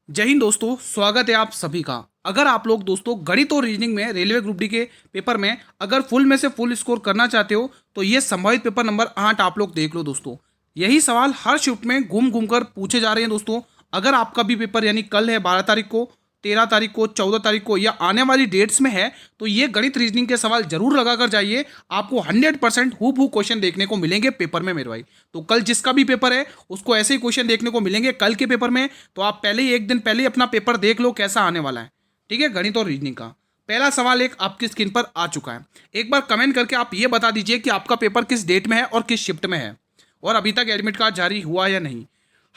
जय हिंद दोस्तों, स्वागत है आप सभी का। अगर आप लोग दोस्तों गणित और रीजनिंग में रेलवे ग्रुप डी के पेपर में अगर फुल में से फुल स्कोर करना चाहते हो तो ये संभावित पेपर नंबर 8 आप लोग देख लो दोस्तों। यही सवाल हर शिफ्ट में घूम घूम कर पूछे जा रहे हैं दोस्तों। अगर आपका भी पेपर यानी कल है 12 तारीख को, 13 तारीख को, 14 तारीख को या आने वाली डेट्स में है तो ये गणित रीजनिंग के सवाल जरूर लगा कर जाइए। आपको 100% हूबहू क्वेश्चन देखने को मिलेंगे पेपर में मेरे भाई। तो कल जिसका भी पेपर है उसको ऐसे ही क्वेश्चन देखने को मिलेंगे कल के पेपर में। तो आप पहले ही एक दिन पहले ही अपना पेपर देख लो कैसा आने वाला है। ठीक है, गणित और रीजनिंग का पहला सवाल एक आपकी स्क्रीन पर आ चुका है। एक बार कमेंट करके आप ये बता दीजिए कि आपका पेपर किस डेट में है और किस शिफ्ट में है और अभी तक एडमिट कार्ड जारी हुआ या नहीं।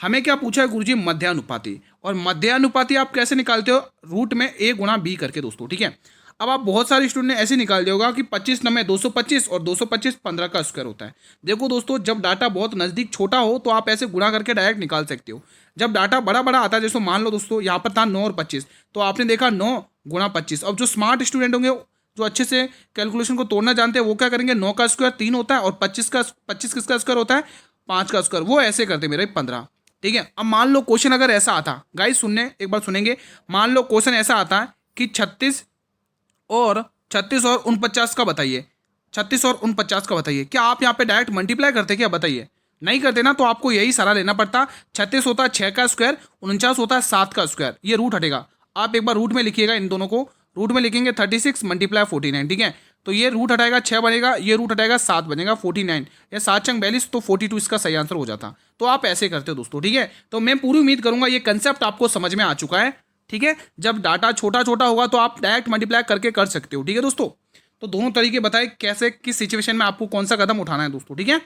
हमें क्या पूछा है गुरुजी? मध्यानुपाती। और मध्यानुपाती आप कैसे निकालते हो? रूट में a गुणा b करके दोस्तों। ठीक है, अब आप बहुत सारे स्टूडेंट ने ऐसे निकाल दिया होगा कि 25 नंबर 225 और 225 15 का स्क्वायर होता है। देखो दोस्तों, जब डाटा बहुत नज़दीक छोटा हो तो आप ऐसे गुणा करके डायरेक्ट निकाल सकते हो। जब डाटा बड़ा बड़ा आता है, जैसे मान लो दोस्तों यहाँ पर था 9 और 25, तो आपने देखा 9 गुणा 25। अब जो स्मार्ट स्टूडेंट होंगे, जो अच्छे से कैलकुलेशन को तोड़ना जानते हैं, वो क्या करेंगे? 9 का स्क्वायर 3 होता है और 25 किसका स्क्वायर होता है? 5 का स्क्वायर। वो ऐसे करते मेरे 15। ठीक है, अब मान लो क्वेश्चन अगर ऐसा आता, गाइस सुनने एक बार सुनेंगे। मान लो क्वेश्चन ऐसा आता है कि 36 और 49 का बताइए। 36 और 49 का बताइए। क्या आप यहाँ पे डायरेक्ट मल्टीप्लाई करते क्या? बताइए। नहीं करते ना, तो आपको यही सारा लेना पड़ता। 36 होता है 6 का स्क्वायर, 49 होता है 7 का स्क्वायर। ये रूट हटेगा। आप एक बार रूट में लिखिएगा, इन दोनों को रूट में लिखेंगे 36 मल्टीप्लाई 49। ठीक है, तो ये रूट हटाएगा 6 बनेगा, ये रूट हटाएगा 7 बनेगा 49। ये 7 चंग 42, तो 42 इसका सही आंसर हो जाता। तो आप ऐसे करते हो दोस्तों। ठीक है, तो मैं पूरी उम्मीद करूंगा ये कंसेप्ट आपको समझ में आ चुका है। ठीक है, जब डाटा छोटा छोटा होगा तो आप डायरेक्ट मल्टीप्लाई करके कर सकते हो। ठीक है दोस्तों, तो दोनों तरीके बताए कैसे किस सिचुएशन में आपको कौन सा कदम उठाना है दोस्तों। ठीक है,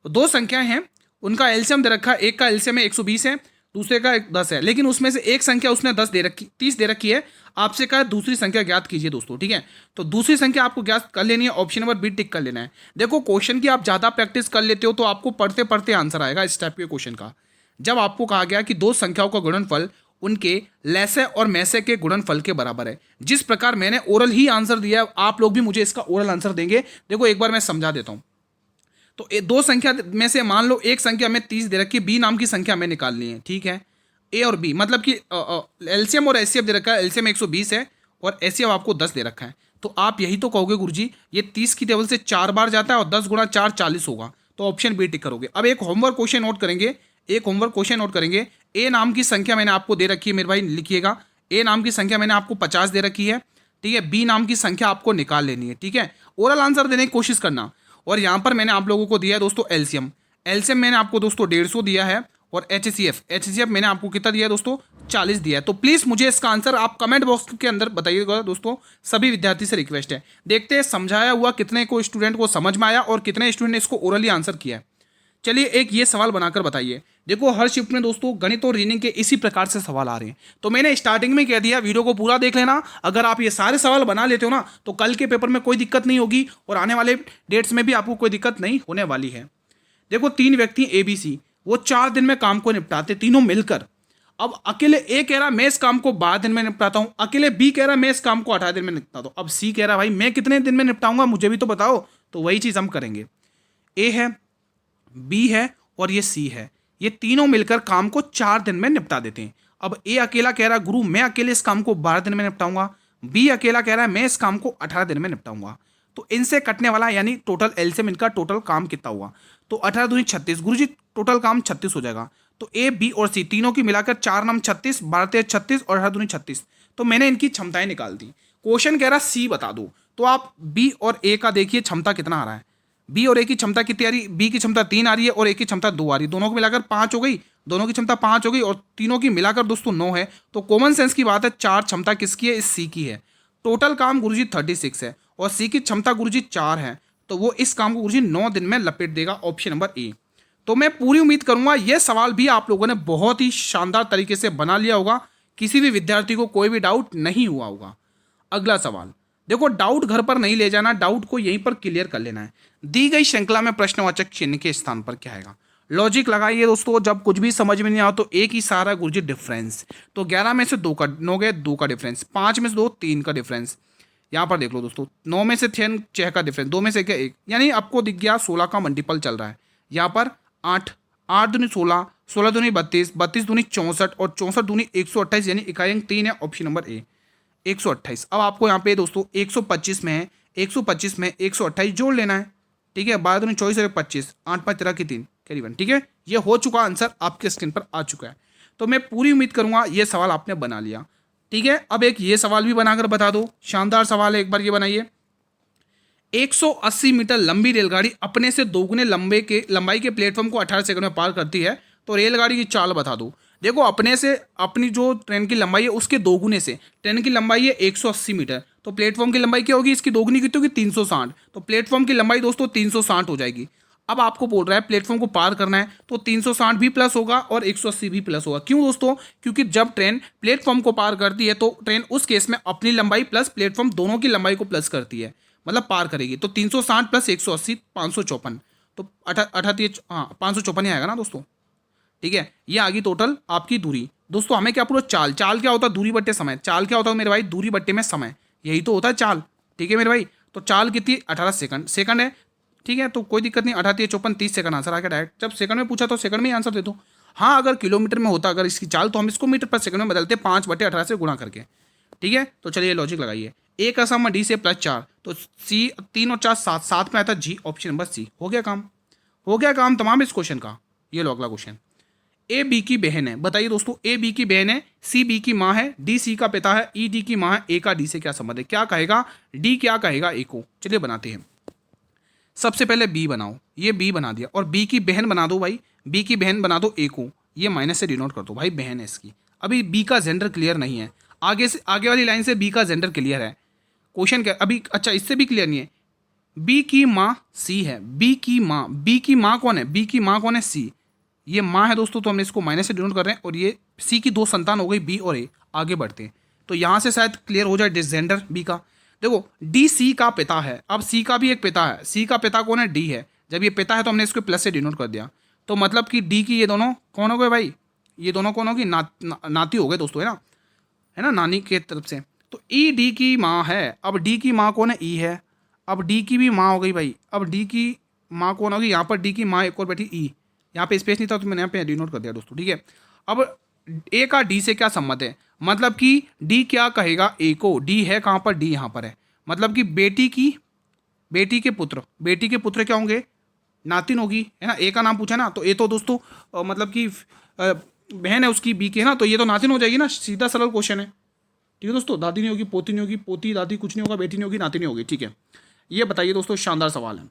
तो दो संख्याएं हैं, उनका एलसीएम दे रखा है। एक का एलसीएम है 120 है, दूसरे का 10 है, लेकिन उसमें से एक संख्या उसने 10 दे रखी, 30 दे रखी है। आपसे कहा दूसरी संख्या ज्ञात कीजिए दोस्तों। ठीक है, तो दूसरी संख्या आपको ज्ञात कर लेनी है, ऑप्शन नंबर बी टिक कर लेना है। देखो क्वेश्चन की आप ज़्यादा प्रैक्टिस कर लेते हो तो आपको पढ़ते पढ़ते आंसर आएगा इस टाइप के क्वेश्चन का। जब आपको कहा गया कि दो संख्याओं का गुणनफल उनके लैसे और मैसे के गुणनफल के बराबर है, जिस प्रकार मैंने ओरल ही आंसर दिया है, आप लोग भी मुझे इसका ओरल आंसर देंगे। देखो एक बार मैं समझा देता हूँ। तो दो संख्या में से मान लो एक संख्या में 30 दे रखी है, बी नाम की संख्या हमें निकालनी है। ठीक है, ए और बी मतलब कि एलसीएम और एचसीएफ दे रखा है। एलसीएम 120 है और एचसीएफ आपको 10 दे रखा है। तो आप यही तो कहोगे गुरुजी ये 30 की टेबल से 4 बार जाता है और 10 गुणा 4 40 होगा। तो ऑप्शन बी टिक करोगे। अब एक होमवर्क क्वेश्चन नोट करेंगे, एक होमवर्क क्वेश्चन नोट करेंगे। ए नाम की संख्या मैंने आपको दे रखी है मेरे भाई, लिखिएगा। ए नाम की संख्या मैंने आपको 50 दे रखी है। ठीक है, बी नाम की संख्या आपको निकाल लेनी है। ठीक है, ओरल आंसर देने की कोशिश करना। और यहाँ पर मैंने आप लोगों को दिया है दोस्तों एलसीएम। एलसीएम मैंने आपको दोस्तों 150 दिया है और एचसीएफ मैंने आपको कितना दिया है दोस्तों? 40 दिया है। तो प्लीज़ मुझे इसका आंसर आप कमेंट बॉक्स के अंदर बताइएगा दोस्तों। सभी विद्यार्थी से रिक्वेस्ट है। देखते हैं समझाया हुआ कितने को स्टूडेंट को समझ में आया और कितने स्टूडेंट ने इसको ओरली आंसर किया है। चलिए एक ये सवाल बनाकर बताइए। देखो हर शिफ्ट में दोस्तों गणित और रीजनिंग के इसी प्रकार से सवाल आ रहे हैं। तो मैंने स्टार्टिंग में कह दिया वीडियो को पूरा देख लेना। अगर आप ये सारे सवाल बना लेते हो ना तो कल के पेपर में कोई दिक्कत नहीं होगी और आने वाले डेट्स में भी आपको कोई दिक्कत नहीं होने वाली है। देखो तीन व्यक्ति ए बी सी, वो 4 दिन में काम को निपटाते तीनों मिलकर। अब अकेले ए कह रहा मैं इस काम को 12 दिन में निपटाता हूं, अकेले बी कह रहा मैं इस काम को 18 दिन में निपटाता हूं। अब सी कह रहा भाई मैं कितने दिन में निपटाऊंगा मुझे भी तो बताओ। तो वही चीज हम करेंगे। ए है, बी है और ये सी है, ये तीनों मिलकर काम को 4 दिन में निपटा देते हैं। अब ए अकेला कह रहा गुरु मैं अकेले इस काम को 12 दिन में निपटाऊंगा, बी अकेला कह रहा है मैं इस काम को 18 दिन में निपटाऊंगा। तो इनसे कटने वाला यानी टोटल एलसीएम इनका टोटल काम कितना हुआ? तो 18 दूनी 36, गुरु जी टोटल काम 36 हो जाएगा। तो ए बी और सी तीनों की मिलाकर 4 नाम 36, 12 तेरह 36 और 18 दूनी 36। तो मैंने इनकी क्षमताएं निकाल दी। क्वेश्चन कह रहा सी बता दो, तो आप बी और ए का देखिए क्षमता कितना आ रहा है। बी और ए की क्षमता कितनी आ रही है? बी की क्षमता 3 आ रही है और ए की क्षमता 2 आ रही है। दोनों को मिलाकर 5 हो गई, दोनों की क्षमता 5 हो गई और तीनों की मिलाकर दोस्तों 9 है। तो कॉमन सेंस की बात है 4 क्षमता किसकी है? इस सी की है। टोटल काम गुरुजी 36 है और सी की क्षमता गुरुजी 4 है। तो वो इस काम को गुरुजी 9 दिन में लपेट देगा, ऑप्शन नंबर ए। तो मैं पूरी उम्मीद करूंगा यह सवाल भी आप लोगों ने बहुत ही शानदार तरीके से बना लिया होगा, किसी भी विद्यार्थी को कोई भी डाउट नहीं हुआ होगा। अगला सवाल देखो, डाउट घर पर नहीं ले जाना, डाउट को यहीं पर क्लियर कर लेना है। दी गई श्रृंखला में प्रश्नवाचक चिन्ह के स्थान पर क्या आएगा? लॉजिक लगाइए दोस्तों। जब कुछ भी समझ में नहीं आओ तो एक ही सहारा गुरुजी डिफरेंस। तो 11 में से 2 का 9 गए 2 का डिफरेंस, 5 में से 2 3 का डिफरेंस। यहाँ पर देख लो दोस्तों 9 में से 6 का डिफरेंस, 2 में से क्या 1, यानी आपको दिख गया 16 का मल्टीपल चल रहा है। यहाँ पर 8 8 दूनी 16, 16 दूनी 32, 32 दूनी 64 और 64 दूनी 128, यानी इकाई अंक 3 है, ऑप्शन नंबर ए 128। अब आपको यहाँ पे दोस्तों 125 में है, 125 में 128 जोड़ लेना है, ठीक है। 12 दूनी 24 और 25, 8 5 13 की 3 कैरी 1, ठीक है। ये हो चुका, आंसर आपके स्क्रीन पर आ चुका है। तो मैं पूरी उम्मीद करूंगा ये सवाल आपने बना लिया, ठीक है। अब एक ये सवाल भी बनाकर बता दो, शानदार सवाल है, एक बार ये बनाइए। 180 मीटर लंबी रेलगाड़ी अपने से दोगुने लंबाई के प्लेटफॉर्म को 18 सेकंड में पार करती है, तो रेलगाड़ी की चाल बता दो। देखो अपने से अपनी जो ट्रेन की लंबाई है उसके दोगुने से, ट्रेन की लंबाई है 180 मीटर, तो प्लेटफॉर्म की लंबाई क्या होगी, इसकी दोगुनी कितनी होगी 360, तो प्लेटफॉर्म की लंबाई दोस्तों 360 हो जाएगी। अब आपको बोल रहा है प्लेटफॉर्म को पार करना है, तो 360 भी प्लस होगा और 180 भी प्लस होगा। क्यों दोस्तों, क्योंकि जब ट्रेन प्लेटफॉर्म को पार करती है तो ट्रेन उस केस में अपनी लंबाई प्लस प्लेटफॉर्म दोनों की लंबाई को प्लस करती है, मतलब पार करेगी। तो 360 प्लस 180 554, तो 38, हाँ 554 ही आएगा ना दोस्तों, ठीक है। ये आ गई टोटल आपकी दूरी। दोस्तों हमें क्या पूरा चाल, चाल क्या होता है, दूरी बट्टे समय, चाल क्या होता है मेरे भाई, दूरी बट्टे में समय, यही तो होता है चाल, ठीक है मेरे भाई। तो चाल कितनी 18 सेकंड है, ठीक है। तो कोई दिक्कत नहीं, 18 54 30 सेकंड आंसर आ गया डायरेक्ट। जब सेकंड में पूछा तो सेकंड में ही आंसर दे दो। हाँ अगर किलोमीटर में होता अगर इसकी चाल, तो हम इसको मीटर पर सेकंड में बदलते 5/18 से गुणा करके, ठीक है। तो चलिए लॉजिक लगाइए, ए का सम डी से +4, तो सी 3 और 4 7, 7 में आता जी, ऑप्शन नंबर सी। हो गया काम, हो गया काम तमाम इस क्वेश्चन का। ये लो अगला क्वेश्चन, ए बी की बहन है, बताइए दोस्तों, ए बी की बहन है, सी बी की माँ है, डी सी का पिता है, ई डी की माँ है, ए का डी से क्या संबंध है, क्या कहेगा डी, क्या कहेगा ए को। चलिए बनाते हैं, सबसे पहले बी बनाओ, ये बी बना दिया, और बी की बहन बना दो भाई, बी की बहन बना दो ए को, ये माइनस से डिनोट कर दो भाई, बहन है इसकी। अभी बी का जेंडर क्लियर नहीं है, आगे से आगे वाली लाइन से बी का जेंडर क्लियर है। क्वेश्चन क्या अभी, अच्छा इससे भी क्लियर नहीं है। बी की माँ सी है, बी की माँ कौन है, बी की माँ कौन है, सी, ये माँ है दोस्तों, तो हमने इसको माइनस से डिनोट कर रहे हैं, और ये सी की 2 संतान हो गई बी और ए। आगे बढ़ते हैं, तो यहाँ से शायद क्लियर हो जाए डिसजेंडर बी का। देखो डी सी का पिता है, अब सी का भी एक पिता है, सी का पिता कौन है, डी है। जब ये पिता है तो हमने इसको प्लस से डिनोट कर दिया, तो मतलब कि डी की ये दोनों कौन हो गए भाई, ये दोनों कौन होगी, नाती हो गए दोस्तों, है ना, नानी के तरफ से। तो ई डी की माँ है, अब डी की माँ कौन है, ई है, अब डी की भी माँ हो गई भाई, अब डी की माँ कौन होगी, यहाँ पर डी की माँ एक और बैठी ई, यहाँ पे स्पेस नहीं था तो मैंने यहाँ पे डिनोट कर दिया दोस्तों, ठीक है। अब ए का डी से क्या संबंध है, मतलब कि डी क्या कहेगा ए को, डी है कहाँ पर, डी यहाँ पर है, मतलब कि बेटी के पुत्र क्या होंगे, नातिन होगी, है ना। ए का नाम पूछा ना, तो ए तो दोस्तों मतलब कि बहन है उसकी बी की, है ना, तो ये तो नातिन हो जाएगी ना, सीधा सरल क्वेश्चन है, ठीक है दोस्तों। दादी नहीं होगी, पोती नहीं होगी, पोती दादी कुछ नहीं होगा, बेटी नहीं होगी, नाती नहीं होगी, ठीक है। ये बताइए दोस्तों, शानदार सवाल है।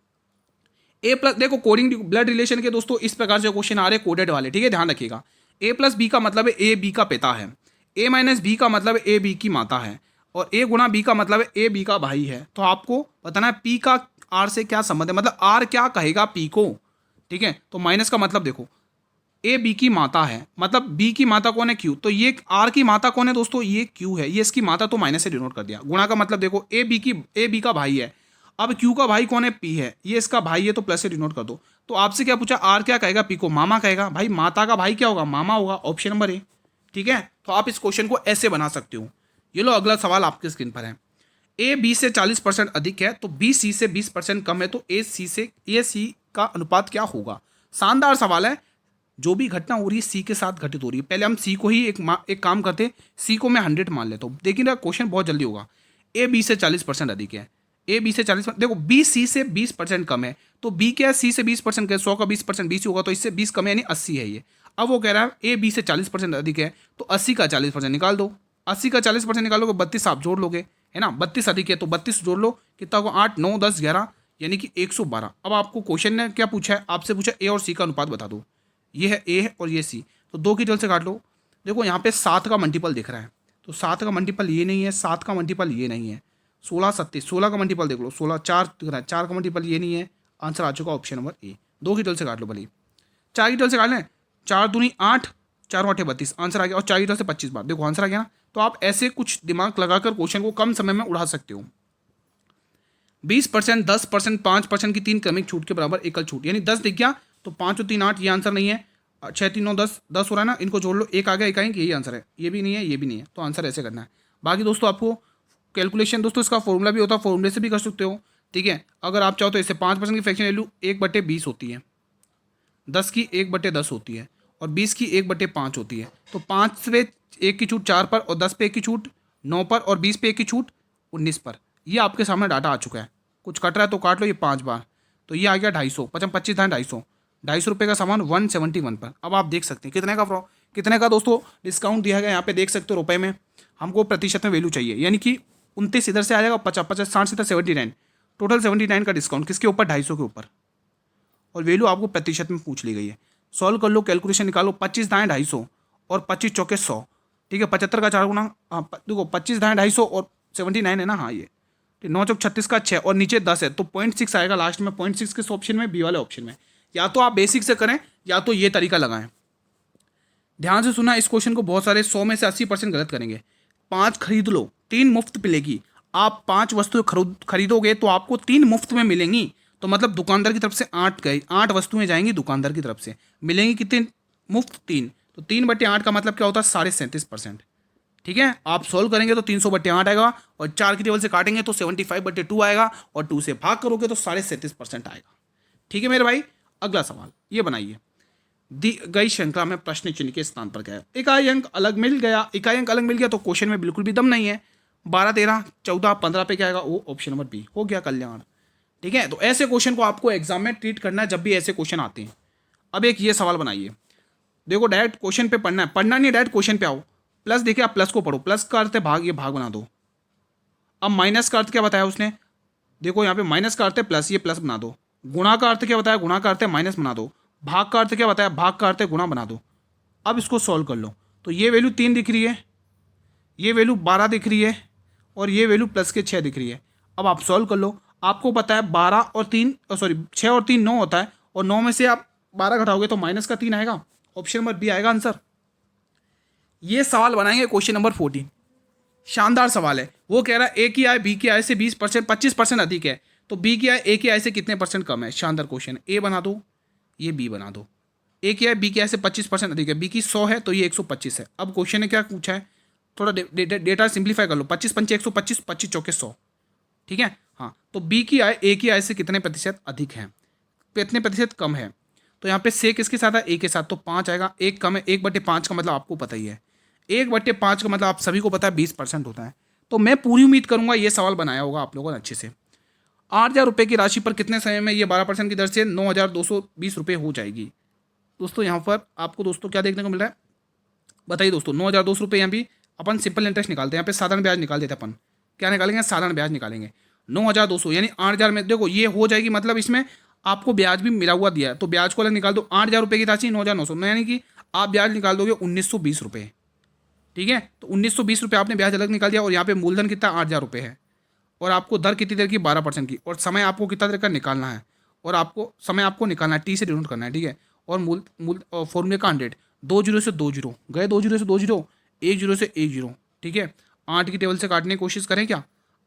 ए प्लस, देखो कोडिंग ब्लड रिलेशन के दोस्तों इस प्रकार से क्वेश्चन आ रहे कोडेड वाले, ठीक है, ध्यान रखिएगा। ए प्लस बी का मतलब है ए बी का पिता है, ए माइनस बी का मतलब है ए बी की माता है, और ए गुणा बी का मतलब है ए बी का भाई है। तो आपको बताना है पी का आर से क्या संबंध है, मतलब आर क्या कहेगा पी को, ठीक है। तो माइनस का मतलब देखो ए बी की माता है, मतलब बी की माता कौन है, क्यू, तो ये आर की माता कौन है दोस्तों, ये क्यू है, ये इसकी माता, तो माइनस से डिनोट कर दिया। गुणा का मतलब देखो ए बी का भाई है, अब क्यू का भाई कौन है, पी है, ये इसका भाई है, तो प्लस से डिनोट कर दो। तो आपसे क्या पूछा, आर क्या कहेगा पी को, मामा कहेगा, भाई माता का भाई क्या होगा, मामा होगा, ऑप्शन नंबर ए, ठीक है। तो आप इस क्वेश्चन को ऐसे बना सकते हो। ये लो अगला सवाल आपके स्क्रीन पर है, ए बी से 40% अधिक है तो बी सी से 20% कम है, तो ए सी का अनुपात क्या होगा। शानदार सवाल है, जो भी घटना हो रही है सी के साथ घटित हो रही है। पहले हम सी को ही एक काम करते, सी को मैं 100 मान लेता हूँ, देखिए क्वेश्चन बहुत जल्दी होगा। ए बी से 40% अधिक है, ए बी से 40%, देखो बी सी से 20% कम है, तो बी क्या है, सी से 20% है, 100 का 20% 20 होगा, तो इससे 20 कम है यानी 80 है ये। अब वो कह रहा है ए बी से 40% अधिक है, तो 80 का 40% निकाल दो, 80 का 40% निकालोगे 32 आप जोड़ लोगे, है ना, 32 अधिक है तो 32 जोड़ लो, कितना होगा 8 9 10 11 यानी कि 112। अब आपको क्वेश्चन ने क्या पूछा है, आपसे पूछा ए और सी का अनुपात बता दो, ये है ए है और ये सी, तो 2 की टेबल से काट लो। देखो यहाँ पे 7 का मल्टीपल दिख रहा है, तो 7 का मल्टीपल ये नहीं है, 7 का मल्टीपल ये नहीं है, 16 37, 16 का मल्टीपल देख लो, 16 4 दिख रहा है, 4 का मल्टीपल ये नहीं है, आंसर आ चुका ऑप्शन नंबर ए। 2 की टेबल से काट लो भले, 4 की टेबल से काट लें, 4 दूनी 8, 4 8 32 आंसर आ गया, और 4 की टेबल से 25 बार, देखो आंसर आ गया ना। तो आप ऐसे कुछ दिमाग लगाकर क्वेश्चन को कम समय में उड़ा सकते हो। 20%, 10%, 5% की 3 क्रमिक छूट के बराबर एकल छूट, यानी 10 दिख गया तो 5 और 3 8, ये आंसर नहीं है, 6 3 9 10 10 हो रहा है ना, इनको जोड़ लो, एक आ गया इकाई, यही आंसर है, ये भी नहीं है ये भी नहीं है, तो आंसर ऐसे करना है। बाकी दोस्तों आपको कैलकुलेशन दोस्तों इसका फॉर्मूला भी होता है, फॉर्मूले से भी कर सकते हो, ठीक है। अगर आप चाहो तो इससे 5% की फ्रैक्शन वैल्यू 1/20 होती है, 10 की 1/10 होती है और 20 की 1/5 होती है। तो 5 पे 1 की छूट 4 पर, और 10 पे 1 की छूट 9 पर, और 20 पे 1 की छूट 19 पर। ये आपके सामने डाटा आ चुका है। कुछ कट रहा है तो काट लो ये 5 बार। तो ये आ गया 250, 25 था 250, 250 रुपये का सामान 171 पर। अब आप देख सकते हैं कितने का कितने का दोस्तों डिस्काउंट दिया गया। यहाँ पे देख सकते हो रुपए में, हमको प्रतिशत में वैल्यू चाहिए, यानी कि 29 इधर से आ जाएगा, 50 60 इधर 79, टोटल 79 का डिस्काउंट किसके ऊपर, 250 के ऊपर। और वैल्यू आपको प्रतिशत में पूछ ली गई है। सॉल्व कर लो, कैलकुलेशन निकालो। 25 दाएँ 250 और 25 चौके 100, ठीक है। 75 का 4 गुना, देखो 25 दाएँ 250 और 79 है ना, हाँ ये 9 चौक 36 का 6 और नीचे 10 है, तो 0.6 आएगा लास्ट में। 0.6 किस ऑप्शन में, बी वाले ऑप्शन में। या तो आप बेसिक से करें या तो ये तरीका लगाएं। ध्यान से सुना, इस क्वेश्चन को बहुत सारे 100 में से 80% गलत करेंगे। 5 खरीद लो 3 मुफ्त मिलेगी। आप 5 वस्तुएं खरीदोगे तो आपको 3 मुफ्त में मिलेंगी। तो मतलब दुकानदार की तरफ से 8 गई, 8 वस्तुएं जाएंगी दुकानदार की तरफ से, मिलेंगी कितनी मुफ्त, 3। तो 3/8 का मतलब क्या होता है, 37.5%। ठीक है, आप सोल्व करेंगे तो 300/8 आएगा, और 4 की टेबल से काटेंगे तो 75/2 आएगा, और 2 से भाग करोगे तो 37.5% आएगा। ठीक है मेरे भाई, अगला सवाल ये बनाइए। दी गई श्रृंखला में प्रश्न चिन्ह के स्थान पर क्या है। इकाई अंक अलग मिल गया, इकाई अंक अलग मिल गया तो क्वेश्चन में बिल्कुल भी दम नहीं है। 12 13 14 15 पे क्या आएगा, वो ऑप्शन नंबर बी हो गया, कल्याण। ठीक है, तो ऐसे क्वेश्चन को आपको एग्जाम में ट्रीट करना है जब भी ऐसे क्वेश्चन आते हैं। अब एक ये सवाल बनाइए, देखो डायरेक्ट क्वेश्चन पे पढ़ना है, पढ़ना नहीं डायरेक्ट क्वेश्चन पे आओ। प्लस देखिए, आप प्लस को पढ़ो, प्लस का अर्थ है भाग, ये भाग बना दो। अब माइनस का अर्थ क्या बताया उसने, देखो यहाँ पे माइनस का अर्थ है प्लस, ये प्लस बना दो। गुणा का अर्थ क्या बताया, गुणा का अर्थ है माइनस बना दो। भाग का अर्थ क्या बताया, भाग का अर्थ है गुणा बना दो। अब इसको सॉल्व कर लो, तो ये वैल्यू 3 दिख रही है, ये वैल्यू 12 दिख रही है, और ये वैल्यू प्लस के 6 दिख रही है। अब आप सॉल्व कर लो, आपको पता है 12 और 3 सॉरी 6 और 3 9 होता है, और 9 में से आप 12 घटाओगे तो माइनस का 3 आएगा, ऑप्शन नंबर बी आएगा आंसर। ये सवाल बनाएंगे क्वेश्चन नंबर 14। शानदार सवाल है। वो कह रहा है ए की आय बी की आय से 20% 25% अधिक है, तो बी की आय ए की आय से कितने परसेंट कम है। शानदार क्वेश्चन, ए बना दो, ये बी बना दो। ए की आय बी की आय से 25% अधिक है, बी की 100 है तो ये 125 है। अब क्वेश्चन ने क्या पूछा है, थोड़ा डेटा सिंप्लीफाई कर लो। 25 पंचे 125, 25 चौके 100, ठीक है। हाँ, तो बी की आय ए की आय से कितने प्रतिशत अधिक है, कितने प्रतिशत कम है। तो यहाँ पे से किसके साथ है, ए के साथ, तो 5 आएगा। एक कम है, 1/5 का मतलब आपको पता ही है, 1/5 का मतलब आप सभी को पता है 20% होता है। तो मैं पूरी उम्मीद करूंगा ये सवाल बनाया होगा आप लोगों ने अच्छे से। 8,000 रुपये की राशि पर कितने समय में ये 12% की दर से 9,220 रुपये हो जाएगी। दोस्तों यहाँ पर आपको दोस्तों क्या देखने को मिल रहा है, बताइए दोस्तों। 9,200 रुपये यहाँ भी अपन सिंपल इंटरेस्ट निकालते हैं, यहाँ पे साधारण ब्याज निकाल देते हैं अपन। क्या निकालेंगे, साधारण ब्याज निकालेंगे। 9,200 यानी 8,000 में देखो ये हो जाएगी, मतलब इसमें आपको ब्याज भी मिला हुआ दिया है, तो ब्याज को अलग निकाल दो। 8,000 रुपये की राशि 9,900, यानी कि आप ब्याज निकाल दोगे 1,920 रुपये। ठीक है, तो 1,920 रुपये आपने ब्याज अलग निकाल दिया, और यहाँ पे मूलधन कितना 8,000 रुपये है, और आपको दर कितनी देर की 12% की, और समय आपको कितना देर का निकालना है, और आपको समय आपको निकालना है, टी से डिनोट करना है। ठीक है, और मूल फॉर्मूले का 100, 2 जीरो से 2 जीरो गए, 2 जीरो से 2 जीरो, 1 जीरो से 1 जीरो। ठीक है, 8 की टेबल से काटने की कोशिश करें क्या,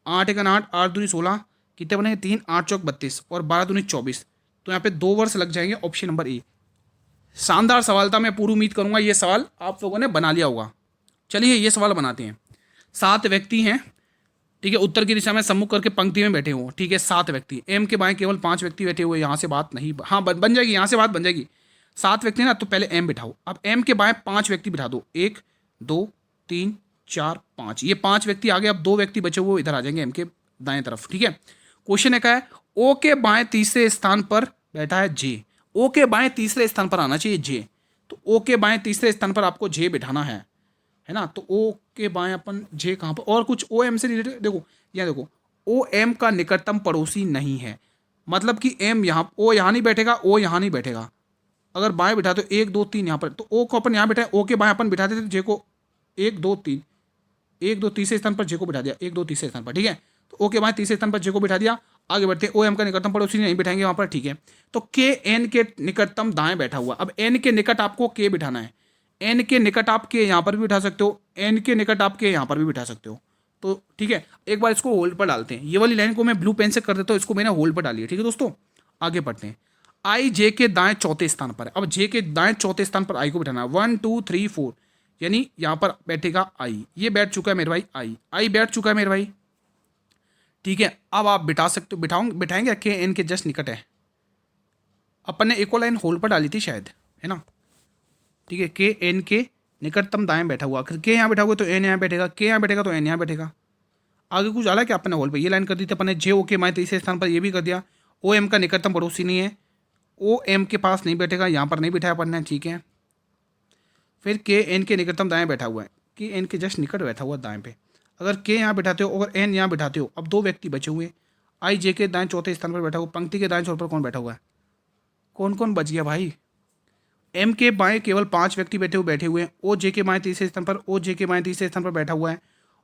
8 1 8, 8 दूनी 16, कितने बनेंगे 3, 8 चौक 32, और 12 दूनी 24। तो यहाँ पे 2 वर्ष लग जाएंगे, ऑप्शन नंबर ए। शानदार सवाल था, मैं पूरी उम्मीद करूंगा ये सवाल आप लोगों ने बना लिया होगा। चलिए ये सवाल बनाते हैं। 7 व्यक्ति हैं, ठीक है, उत्तर की दिशा में सम्मुख करके पंक्ति में बैठे हुए, ठीक है। 7 व्यक्ति, एम के बाएं केवल 5 व्यक्ति बैठे हुए, यहाँ से बात नहीं, हाँ बन जाएगी, यहाँ से बात बन जाएगी। 7 व्यक्ति ना, तो पहले एम बिठाओ। अब एम के बाएं 5 व्यक्ति बिठा दो, 1 2 3 4 5, ये 5 व्यक्ति आ गए। अब 2 व्यक्ति बचे हुए इधर आ जाएंगे एम के दाएं तरफ। ठीक है, क्वेश्चन है क्या है, ओ के बाएं तीसरे स्थान पर बैठा है जे। ओ के बाएं तीसरे स्थान पर आना चाहिए जे, तो ओ के बाएं तीसरे स्थान पर आपको जे बिठाना है ना। तो ओ के बाएं अपन जे कहाँ पर, और कुछ ओ एम से रिलेटेड देखो, यहाँ देखो, ओ एम का निकटतम पड़ोसी नहीं है, मतलब कि एम यहाँ, ओ यहाँ नहीं बैठेगा, ओ यहाँ नहीं बैठेगा। अगर बाएं बिठा तो 1 2 3 यहाँ पर, तो ओ को अपन यहाँ बैठा है, ओ के बाएं अपन बिठा देते जे को 1 2 3, 1 2 तीसरे स्थान पर जे को बिठा दिया, 1 2 तीसरे स्थान पर। ठीक है, तो ओ के बाएं तीसरे स्थान पर जे को बिठा दिया। आगे बढ़ते हैं, ओ एम का निकटतम पड़ोसी नहीं बिठाएंगे वहाँ पर। ठीक है, तो के एन के निकटतम दाएं बैठा हुआ। अब एन के निकट आपको के बिठाना है, एन के निकट आप के यहाँ पर भी बिठा सकते हो, एन के निकट आप के यहाँ पर भी बिठा सकते हो। तो ठीक है, एक बार इसको होल्ड पर डालते हैं। ये वाली लाइन को मैं ब्लू पेन से कर देता हूँ, इसको मैंने होल्ड पर डाली है। ठीक है दोस्तों, आगे बढ़ते हैं। आई जे के दाएं चौथे स्थान पर है। अब जे के दाएं चौथे स्थान पर आई को बिठाना है, 1 2 3 4, यानी यहाँ पर बैठेगा आई। ये बैठ चुका है मेरे भाई, आई बैठ चुका है मेरे भाई। ठीक है, अब आप बिठा सकते हो, बिठाएंगे, के एन के जस्ट निकट है। अपन ने एक और लाइन होल्ड पर डाली थी शायद, है ना, ठीक है। के एन के निकटतम दाएं बैठा हुआ, के यहाँ बैठा हुआ तो एन यहाँ बैठेगा, के यहाँ बैठेगा तो एन यहाँ बैठेगा। आगे कुछ डाला क्या अपन ने होल्ड पे, ये लाइन कर दी थी अपन ने, जे ओ के माए तीसरे स्थान पर, ये भी कर दिया। ओ एम का निकटतम पड़ोसी नहीं है, ओ एम के पास नहीं बैठेगा, यहाँ पर नहीं बैठा अपन ने, ठीक है। फिर के एन के निकटतम दाएं बैठा हुआ है, के एन के जस्ट निकट बैठा हुआ दाएं पे। अगर के यहाँ बैठाते हो, अगर एन यहाँ बैठाते हो, अब दो व्यक्ति बचे हुए, आई जे के दाएं चौथे स्थान पर बैठा हुआ, पंक्ति के दाएं छोर पर कौन बैठा हुआ है, कौन कौन बच गया भाई। एम के बाएं केवल 5 व्यक्ति बैठे हुए हैं, ओ जे के बाएं तीसरे स्थान पर, ओ जे के बाएं तीसरे स्थान पर बैठा हुआ है,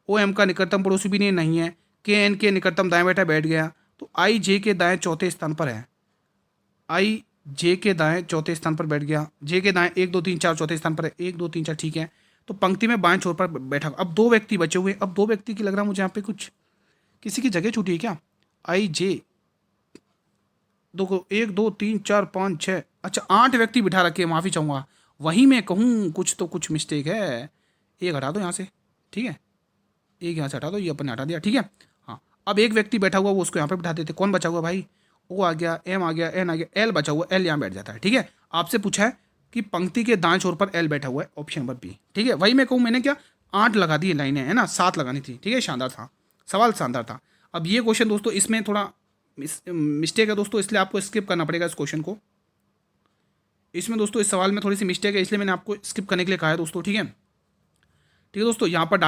ओ एम का निकटतम पड़ोसी भी नहीं है, के एन के निकटतम दाएं बैठ गया, तो आई जे के दाएं चौथे स्थान पर है, आई जे के दाएं चौथे स्थान पर बैठ गया, जे के दाएं 1 2 3 4 चौथे स्थान पर है, 1 2 3 4, ठीक है। तो पंक्ति में बाएं छोर पर बैठा, अब दो व्यक्ति बचे हुए, अब दो व्यक्ति की लग रहा है मुझे यहाँ पे कुछ किसी की जगह छूटी है क्या, आई जे दो 1 2 3 4 5 6, अच्छा 8 व्यक्ति बिठा रखे, माफ़ी चाहूँगा, वहीं मैं कहूँ कुछ तो कुछ मिस्टेक है, एक हटा दो यहाँ से, ठीक है, एक यहाँ से हटा दो, ये अपन ने हटा दिया, ठीक है। हाँ, अब एक व्यक्ति बैठा हुआ वो उसको यहाँ पे बिठा देते, कौन बचा हुआ भाई, ओ आ गया, एम आ गया, एन आ गया, एल बचा हुआ, एल यहाँ बैठ जाता है, ठीक है। आपसे पूछा है कि पंक्ति के दाएं छोर पर एल बैठा हुआ है, ऑप्शन नंबर बी, ठीक है। वही मैं कहूँ, मैंने क्या 8 लगा दी लाइनें, है ना, 7 लगानी थी, ठीक है। शानदार था सवाल, शानदार था। अब ये क्वेश्चन दोस्तों, इसमें थोड़ा मिस्टेक है दोस्तों, इसलिए आपको स्किप करना पड़ेगा इस क्वेश्चन को। इसमें दोस्तों इस सवाल में थोड़ी सी मिस्टेक है, इसलिए मैंने आपको स्किप करने के लिए कहा है दोस्तों, ठीक है। ठीक है दोस्तों, यहाँ पर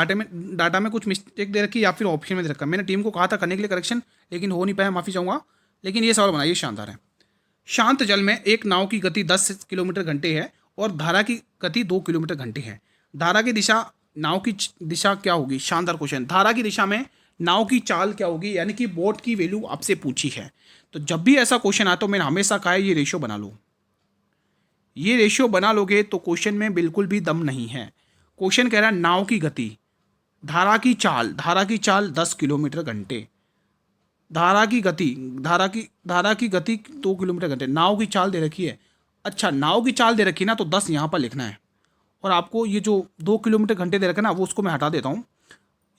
डाटा में कुछ मिस्टेक दे रखी है या फिर ऑप्शन में दे रखा है, मैंने टीम को कहा था करने के लिए करेक्शन, लेकिन हो नहीं पाया, माफ़ी चाहूँगा। लेकिन ये सवाल बनाइए, शानदार है। शांत जल में एक नाव की गति 10 किलोमीटर घंटे है और धारा की गति 2 किलोमीटर घंटे है। धारा की दिशा, नाव की दिशा क्या होगी, शानदार क्वेश्चन। धारा की दिशा में नाव की चाल क्या होगी, यानी कि बोट की वैल्यू आपसे पूछी है। तो जब भी ऐसा क्वेश्चन आए तो मैंने हमेशा कहा है ये रेशियो बना लो, ये रेशियो बना लोगे तो क्वेश्चन में बिल्कुल भी दम नहीं है। क्वेश्चन कह रहा है नाव की गति, धारा की चाल, धारा की चाल 10 किलोमीटर घंटे, धारा की गति, धारा की गति 2 किलोमीटर घंटे, नाव की चाल दे रखी है। अच्छा, नाव की चाल दे रखी है ना, तो 10 यहाँ पर लिखना है, और आपको ये जो 2 किलोमीटर घंटे दे रखा है ना, वो उसको मैं हटा देता हूँ,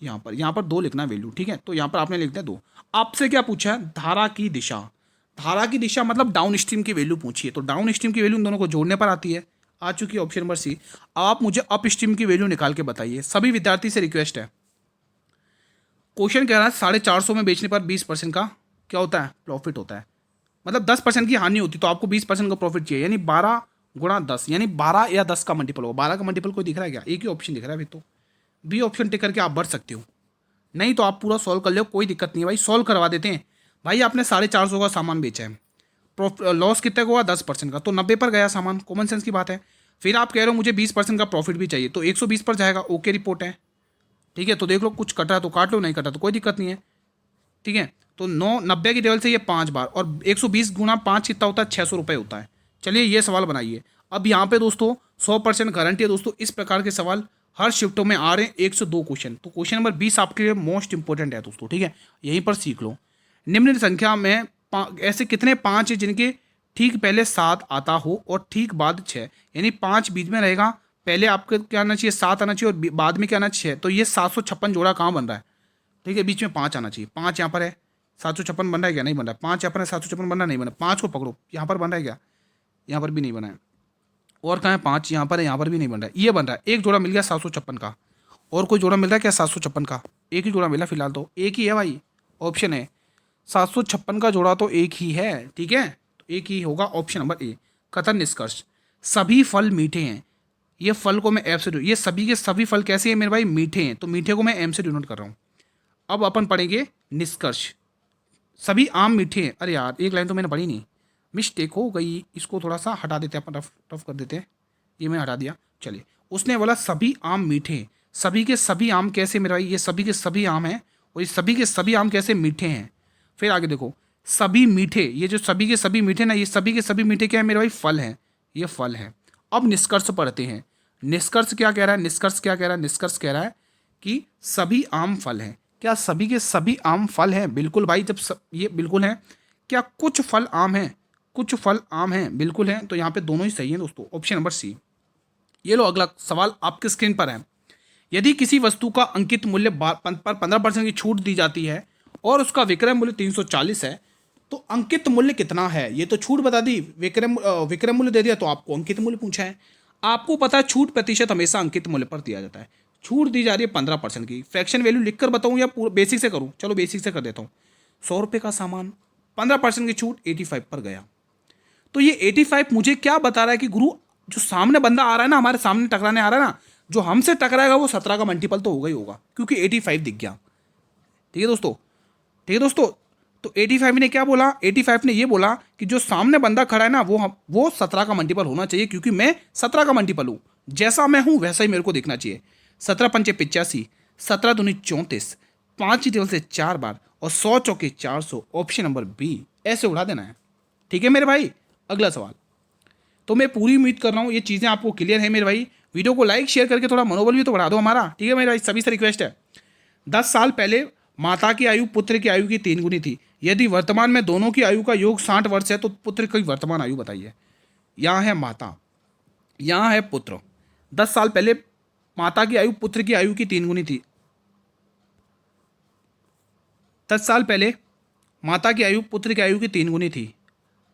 यहाँ पर 2 लिखना है वैल्यू, ठीक है। तो यहाँ पर आपने लिख दिया 2। आपसे क्या पूछा है, धारा की दिशा, धारा की दिशा मतलब डाउन स्ट्रीम की वैल्यू पूछी है, तो डाउन स्ट्रीम की वैल्यू इन दोनों को जोड़ने पर आती है, आ चुकी है ऑप्शन नंबर सी। आप मुझे अप स्ट्रीम की वैल्यू निकाल के बताइए, सभी विद्यार्थी से रिक्वेस्ट है। क्वेश्चन कह रहा है 450 में बेचने पर 20% का क्या होता है, प्रॉफिट होता है, मतलब 10% की हानि होती, तो आपको 20% का प्रॉफिट चाहिए, यानी 12 गुणा 10, यानी 12 या 10 का मल्टीपल होगा। 12 का मल्टीपल कोई दिख रहा है क्या, एक ही ऑप्शन दिख रहा है अभी तो, बी ऑप्शन टिक करके आप बढ़ सकते हो, नहीं तो आप पूरा सॉल्व कर लो, कोई दिक्कत नहीं है भाई, सॉल्व करवा देते हैं। भाई आपने 450 का सामान बेचा है, लॉस कितने का हुआ, 10% का, तो 90 पर गया सामान, कॉमन सेंस की बात है। फिर आप कह रहे हो मुझे 20% का प्रॉफिट भी चाहिए, तो 120 पर जाएगा, ओके रिपोर्ट है, ठीक है। तो देख लो, कुछ कटा है तो काट लो, नहीं कटा तो कोई दिक्कत नहीं है, ठीक है। तो 90 की टेबल से ये 5 बार, और 120 गुना 5 कितना होता है, 600 रुपये होता है। चलिए ये सवाल बनाइए। अब यहाँ पे दोस्तों 100% गारंटी है दोस्तों, इस प्रकार के सवाल हर शिफ्टों में आ रहे हैं, 102 क्वेश्चन। तो क्वेश्चन नंबर 20 आपके लिए मोस्ट इंपॉर्टेंट है दोस्तों, ठीक है, यहीं पर सीख लो। निम्न संख्या में ऐसे कितने 5 है जिनके ठीक पहले 7 आता हो और ठीक बाद 6, यानी 5 बीच में रहेगा, पहले आपके क्या आना चाहिए, 7 आना चाहिए, और बाद में क्या आना चाहिए, तो ये 756 जोड़ा कहाँ बन रहा है, ठीक है, बीच में 5 आना चाहिए। 5 यहाँ पर है, 756 बन रहा है क्या, नहीं बन रहा है। 5 यहाँ पर है, 756 बन रहा, नहीं बना। 5 को पकड़ो, यहाँ पर बन रहा है क्या, यहाँ पर भी नहीं बना है, और कहाँ है 5 यहाँ पर है, यहाँ पर भी नहीं बन रहा है, ये बन रहा है। एक जोड़ा मिल गया 756 का, और कोई जोड़ा मिल रहा है क्या 756 का, एक ही जोड़ा मिला फिलहाल, तो एक ही है भाई, ऑप्शन है 756 का जोड़ा तो एक ही है, ठीक है, तो एक ही होगा, ऑप्शन नंबर ए। कथन निष्कर्ष, सभी फल मीठे हैं, ये फल को मैं एफ से, ये सभी के सभी फल कैसे हैं मेरे भाई, मीठे हैं, तो मीठे को मैं एम से डिनोट कर रहा हूँ। अब अपन पढ़ेंगे निष्कर्ष, सभी आम मीठे हैं। अरे यार एक लाइन तो मैंने पढ़ी नहीं, मिस्टेक हो गई, इसको थोड़ा सा हटा देते हैं अपन, रफ कर देते हैं, ये मैंने हटा दिया। चलिए, उसने बोला सभी आम मीठे हैं, सभी के सभी आम कैसे मेरे भाई, ये सभी के सभी आम हैं, और ये सभी के सभी आम कैसे मीठे हैं। फिर आगे देखो, सभी मीठे, ये जो सभी के सभी मीठे ना, ये सभी के सभी मीठे क्या है मेरे भाई, फल हैं, ये फल हैं। अब निष्कर्ष पढ़ते हैं, निष्कर्ष क्या कह रहा है, निष्कर्ष क्या कह रहा है, निष्कर्ष कह रहा है कि सभी आम फल हैं। क्या सभी के सभी आम फल हैं, बिल्कुल भाई, जब ये बिल्कुल हैं। क्या कुछ फल आम हैं, कुछ फल आम हैं, बिल्कुल हैं, तो यहाँ पे दोनों ही सही हैं दोस्तों, ऑप्शन नंबर सी। ये लो अगला सवाल आपके स्क्रीन पर है, यदि किसी वस्तु का अंकित मूल्य पर 15% की छूट दी जाती है और उसका विक्रय मूल्य 340 है, तो अंकित मूल्य कितना है, ये तो छूट बता दी, विक्रय मूल्य दे दिया तो आपको अंकित मूल्य पूछा है। आपको पता है छूट प्रतिशत हमेशा अंकित मूल्य पर दिया जाता है। छूट दी जा रही है 15% की। फ्रैक्शन वैल्यू लिखकर बताऊं या बेसिक से करूं? चलो बेसिक से कर देता हूं। 100 रुपये का सामान, 15% की छूट 85 पर गया। तो ये 85 मुझे क्या बता रहा है कि गुरु जो सामने बंदा आ रहा है ना, हमारे सामने टकराने आ रहा है ना, जो हमसे टकराएगा वो 17 का मल्टीपल तो होगा ही होगा, क्योंकि 85 दिख गया। ठीक है दोस्तों, ठीक है दोस्तों। तो 85 ने क्या बोला? 85 ने ये बोला कि जो सामने बंदा खड़ा है ना वो 17 का मल्टीपल होना चाहिए, क्योंकि मैं 17 का मल्टीपल हूँ। जैसा मैं हूँ वैसा ही मेरे को दिखना चाहिए। 17 पंचे 85, 17 दूनी 34, 5 की टेबल से 4 बार और 100 चौके 400। ऑप्शन नंबर बी, ऐसे उड़ा देना है। ठीक है मेरे भाई। अगला सवाल। तो मैं पूरी उम्मीद कर रहा हूँ ये चीज़ें आपको क्लियर है मेरे भाई। वीडियो को लाइक शेयर करके थोड़ा मनोबल भी तो बढ़ा दो हमारा। ठीक है मेरे भाई, सभी से रिक्वेस्ट है। 10 साल पहले माता की आयु पुत्र की आयु की 3 गुनी थी। यदि वर्तमान में दोनों की आयु का योग 60 वर्ष है तो पुत्र की वर्तमान आयु बताइए। यहाँ है माता, यहाँ है पुत्र। 10 साल पहले माता की आयु पुत्र की आयु की 3 गुनी थी। 10 साल पहले माता की आयु पुत्र की आयु की 3 गुनी थी।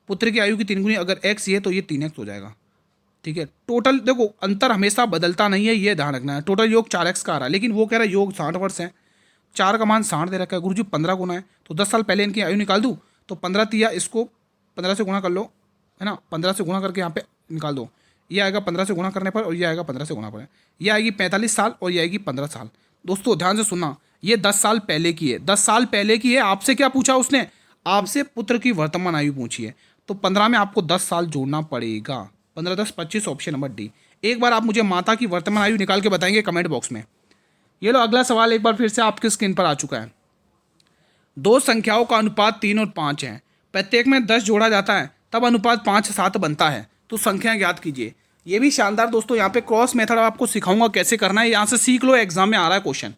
पुत्र की आयु की 3 गुनी अगर x ये तो ये 3x हो जाएगा। ठीक है, टोटल देखो अंतर हमेशा बदलता नहीं है, ये ध्यान रखना है। टोटल योग 4x का आ रहा है, लेकिन वो कह रहा है योग 60 वर्ष है। 4 का मान 60 दे रखा है। गुरुजी 15 गुना है, तो 10 साल पहले इनकी आयु निकाल दूँ तो 15 तिया इसको 15 से गुणा कर लो, है ना। 15 से गुणा करके यहाँ पे निकाल दो। ये आएगा 15 से गुणा करने पर और ये आएगा 15 से गुणा पर। ये आएगी 45 साल और ये आएगी 15 साल। दोस्तों ध्यान से सुनना, ये 10 साल पहले की है, 10 साल पहले की है। आपसे क्या पूछा उसने? आपसे पुत्र की वर्तमान आयु पूछी है। तो 15 में आपको 10 साल जोड़ना पड़ेगा। 15 10 25, ऑप्शन नंबर डी। एक बार आप मुझे माता की वर्तमान आयु निकाल के बताएंगे कमेंट बॉक्स में। ये लो अगला सवाल एक बार फिर से आपकी स्क्रीन पर आ चुका है। दो संख्याओं का अनुपात 3 और 5 है। प्रत्येक में 10 जोड़ा जाता है तब अनुपात 5 7 बनता है। तो संख्या ज्ञात कीजिए। ये भी शानदार दोस्तों, यहाँ पे क्रॉस मेथड आपको सिखाऊंगा कैसे करना है। यहाँ से सीख लो, एग्जाम में आ रहा है क्वेश्चन।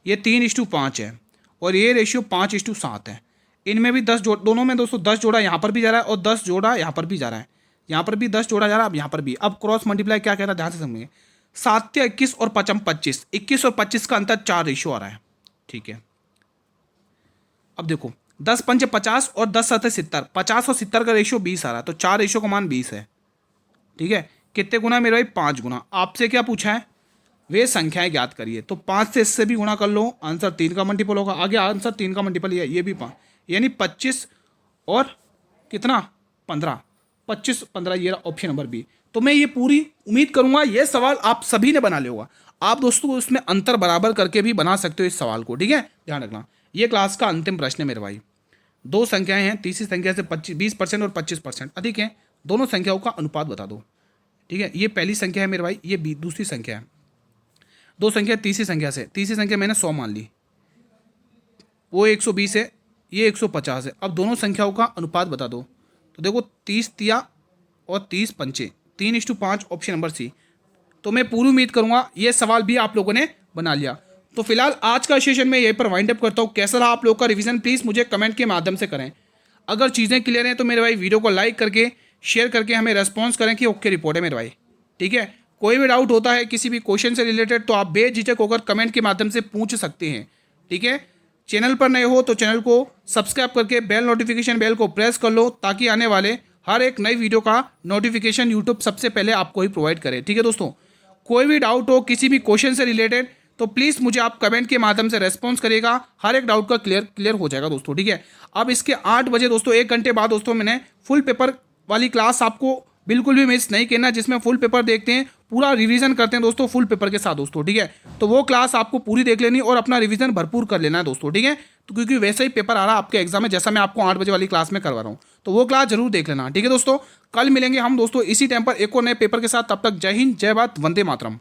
ये 3:5 है और ये रेशियो 5:7 है। इनमें भी 10 दोनों में दोस्तों 10 जोड़ा यहाँ पर भी जा रहा है और 10 जोड़ा यहाँ पर भी जा रहा है। यहाँ पर भी 10 जोड़ा जा रहा है, अब यहाँ पर भी। अब क्रॉस मल्टीप्लाई क्या कहता है ध्यान से समझिए। 7 या 21 और 5 25, 21 और 25 का अंतर 4 रेशियो आ रहा है। ठीक है, अब देखो 10 पंचे 50 और 10 7 70, 50 और 70 का रेशियो 20 आ रहा है, तो 4 रेशियो का मान 20 है। ठीक है, कितने गुना मेरे भाई? 5 गुना। आपसे क्या पूछा है? वे संख्याएं ज्ञात करिए। तो 5 से इससे भी गुणा कर लो, आंसर 3 का मल्टीपल होगा। आगे आंसर 3 का मल्टीपल ये भी 5, यानी 25 और कितना? 15, 25 15, ये ऑप्शन नंबर बी। तो मैं ये पूरी उम्मीद करूंगा ये सवाल आप सभी ने बना लिया होगा। आप दोस्तों उसमें अंतर बराबर करके भी बना सकते हो इस सवाल को। ठीक है, ध्यान रखना। ये क्लास का अंतिम प्रश्न है मेरे भाई। दो संख्याएं हैं, तीसरी संख्या से 20% और 25% अधिक है। दोनों संख्याओं का अनुपात बता दो। ठीक है, ये पहली संख्या है मेरे भाई, ये दूसरी संख्या है। दो संख्या तीसरी संख्या से, तीसरी संख्या मैंने 100 मान ली, वो 120 है, ये 150 है। अब दोनों संख्याओं का अनुपात बता दो। तो देखो 30 तिया और 30 पंचे, 3:5, ऑप्शन नंबर सी। तो मैं पूरी उम्मीद करूंगा ये सवाल भी आप लोगों ने बना लिया। तो फिलहाल आज का सेशन मैं यहीं पर वाइंड अप करता हूँ। कैसा रहा आप लोग का रिवीजन, प्लीज़ मुझे कमेंट के माध्यम से करें। अगर चीज़ें क्लियर हैं तो मेरे भाई वीडियो को लाइक करके शेयर करके हमें रेस्पॉन्स करें कि ओके रिपोर्ट है मेरे भाई। ठीक है, कोई भी डाउट होता है किसी भी क्वेश्चन से रिलेटेड तो आप बेझिझक होकर कमेंट के माध्यम से पूछ सकते हैं। ठीक है, चैनल पर नए हो तो चैनल को सब्सक्राइब करके बेल नोटिफिकेशन बेल को प्रेस कर लो, ताकि आने वाले हर एक नई वीडियो का नोटिफिकेशन यूट्यूब सबसे पहले आपको ही प्रोवाइड करे। ठीक है दोस्तों, कोई भी डाउट हो किसी भी क्वेश्चन से रिलेटेड तो प्लीज़ मुझे आप कमेंट के माध्यम से रेस्पॉन्स करिएगा, हर एक डाउट का क्लियर हो जाएगा दोस्तों। ठीक है, अब इसके 8 बजे दोस्तों 1 घंटे बाद दोस्तों मैंने फुल पेपर वाली क्लास आपको बिल्कुल भी मिस नहीं करना, जिसमें फुल पेपर देखते हैं, पूरा रिवीजन करते हैं दोस्तों फुल पेपर के साथ दोस्तों। ठीक है, तो वो क्लास आपको पूरी देख लेनी और अपना रिवीजन भरपूर कर लेना है दोस्तों। ठीक है, तो क्योंकि वैसे ही पेपर आ रहा है आपके एग्जाम में, जैसा मैं आपको 8 बजे वाली क्लास में करवा रहा हूँ, तो वो क्लास जरूर देख लेना। ठीक है दोस्तों, कल मिलेंगे हम दोस्तों इसी टाइम पर एक और नए पेपर के साथ। तब तक जय हिंद, जय भारत, वंदे मातरम।